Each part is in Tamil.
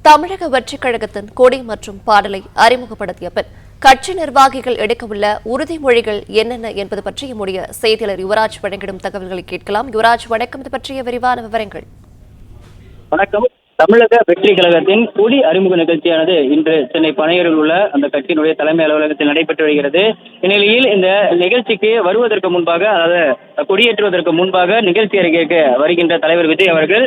தமிழக வெற்றிக் கழகத்தின் கொடி மற்றும் பாடலை அறிமுகப்படுத்திய பின் கட்சி நிர்வாகிகள் எடுக்கவுள்ள உறுதிமொழிகள் என்னென்ன என்பது பற்றி நம்முடைய செய்தியாளர் யுவராஜ் வழங்கிடும் தகவல்களை கேட்கலாம். யுவராஜ், வணக்கம். இது பற்றிய விரிவான விவரங்கள். வணக்கம். தமிழக வெற்றி கழகத்தின் கொடி அறிமுக நிகழ்ச்சியானது இன்று சென்னை பனையூரில் உள்ள அந்த கட்சியினுடைய தலைமை அலுவலகத்தில் நடைபெற்று வருகிறது. இந்நிலையில் இந்த நிகழ்ச்சிக்கு வருவதற்கு முன்பாக, அதாவது கொடியேற்றுவதற்கு முன்பாக நிகழ்ச்சி அரங்கிற்கு வருகின்ற தலைவர் விஜய் அவர்கள்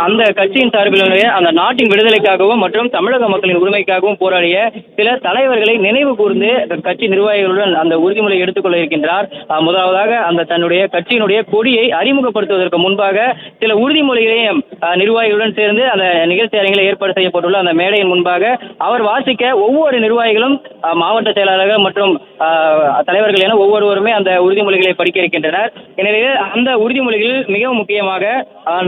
அந்த கட்சியின் சார்பிலுடைய அந்த நாட்டின் விடுதலைக்காகவும் மற்றும் தமிழக மக்களின் உரிமைக்காகவும் போராடிய சில தலைவர்களை நினைவு கூர்ந்து கட்சி நிர்வாகிகளுடன் அந்த உறுதிமொழி எடுத்துக்கொள்ள இருக்கின்றார். முதலாவதாக அந்த தன்னுடைய கட்சியினுடைய கொடியை அறிமுகப்படுத்துவதற்கு முன்பாக சில உறுதிமொழிகளையும் நிர்வாகிகளுடன் சேர்ந்து அந்த நிகழ்ச்சி அரங்கில் ஏற்பாடு செய்யப்பட்டுள்ள அந்த மேடையின் முன்பாக அவர் வாசிக்க ஒவ்வொரு நிர்வாகிகளும் மாவட்ட செயலாளர்கள் மற்றும் தலைவர்கள் என ஒவ்வொருவருமே அந்த உறுதிமொழிகளை படிக்க இருக்கின்றனர். எனவே அந்த உறுதிமொழிகளில் மிகவும் முக்கியமாக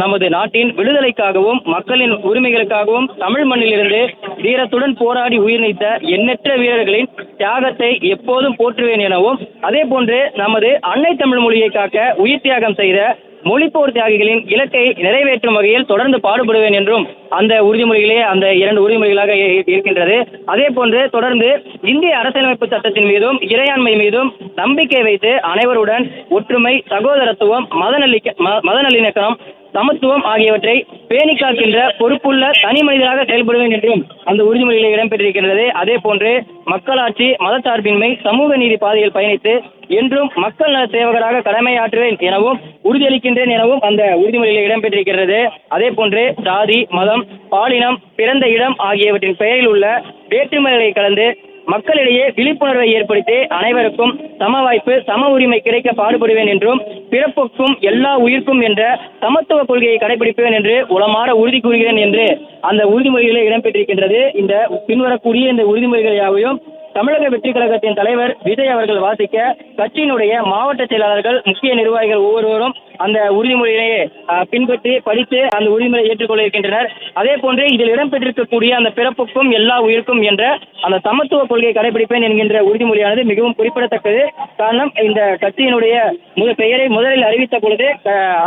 நமது நாட்டின் விடுதலைக்காகவும் மக்களின் உரிமைகளுக்காகவும் தமிழ் மண்ணிலிருந்து வீரத்துடன் போராடி உயிர் நீத்த எண்ணற்ற வீரர்களின் தியாகத்தை எப்போதும் போற்றுவேன் எனவும், அதே போன்று நமது அன்னை தமிழ் மொழியை காக்க உயிர் தியாகம் செய்த மொழிப்போர் தியாகிகளின் இலக்கை நிறைவேற்றும் வகையில் தொடர்ந்து பாடுபடுவேன் என்றும் அந்த உறுதிமொழிகளே அந்த இரண்டு உறுதிமொழிகளாக இருக்கின்றது. அதே போன்று தொடர்ந்து இந்திய அரசியலமைப்பு சட்டத்தின் மீதும் இறையாண்மை மீதும் நம்பிக்கை வைத்து அனைவருடன் ஒற்றுமை, சகோதரத்துவம், மத நல்லிணக்கம், சமத்துவம் ஆகியவற்றை பேணி காக்கின்ற பொறுப்புள்ள தனி மனிதராக செயல்படுவேன் என்றும் அந்த உறுதிமொழிகளில் இடம்பெற்றிருக்கின்றது. அதே போன்று மக்களாட்சி, மதச்சார்பின்மை, சமூக நீதி பாதையில் பயணித்து என்றும் மக்கள் நல சேவகராக கடமையாற்றுவேன் எனவும் உறுதியளிக்கின்றேன் எனவும் அந்த உறுதிமொழியில் இடம்பெற்றிருக்கிறது. அதே போன்று சாதி, மதம், பாலினம், பிறந்த இடம் ஆகியவற்றின் பெயரில் உள்ள வேற்றுமைகளை கலந்து மக்களிடையே விழிப்புணர்வை ஏற்படுத்தி அனைவருக்கும் சம வாய்ப்பு, சம உரிமை கிடைக்க பாடுபடுவேன் என்றும், பிறப்புக்கும் எல்லா உயிர்க்கும் என்ற சமத்துவ கொள்கையை கடைபிடிப்பேன் என்று உளமாற உறுதி கூறுகிறேன் என்று அந்த உறுதிமொழிகளில் இடம்பெற்றிருக்கின்றது. இந்த பின்வரக்கூடிய இந்த உறுதிமொழிகள் யாவையும் தமிழக வெற்றி கழகத்தின் தலைவர் விஜய் அவர்கள் வாசிக்க கட்சியினுடைய மாவட்ட செயலாளர்கள், முக்கிய நிர்வாகிகள் ஒவ்வொருவரும் அந்த உறுதிமொழியை பின்பற்றி படித்து அந்த உறுதிமொழியை ஏற்றுக்கொள்ள இருக்கின்றனர். அதே போன்று இதில் இடம்பெற்றிருக்கக்கூடிய அந்த பிறப்புக்கும் எல்லா உயிருக்கும் என்ற அந்த சமத்துவ கொள்கையை கடைபிடிப்பேன் என்கின்ற உறுதிமொழியானது மிகவும் குறிப்பிடத்தக்கது. காரணம், இந்த கட்சியினுடைய பெயரை முதலில் அறிவித்த பொழுது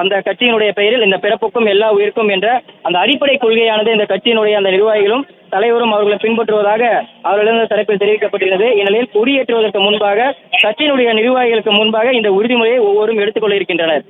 அந்த கட்சியினுடைய பெயரில் இந்த பிறப்புக்கும் எல்லா உயிருக்கும் என்ற அந்த அடிப்படை கொள்கையானது இந்த கட்சியினுடைய அந்த நிர்வாகிகளும் தலைவரும் அவர்களை பின்பற்றுவதாக அவர்களிடம் தரப்பில் தெரிவிக்கப்பட்டுள்ளது. இந்நிலையில் கொடியேற்றுவதற்கு முன்பாக கட்சியினுடைய நிர்வாகிகளுக்கு முன்பாக இந்த உறுதிமொழியை ஒவ்வொருவரும் எடுத்துக்கொள்ள இருக்கின்றனர்.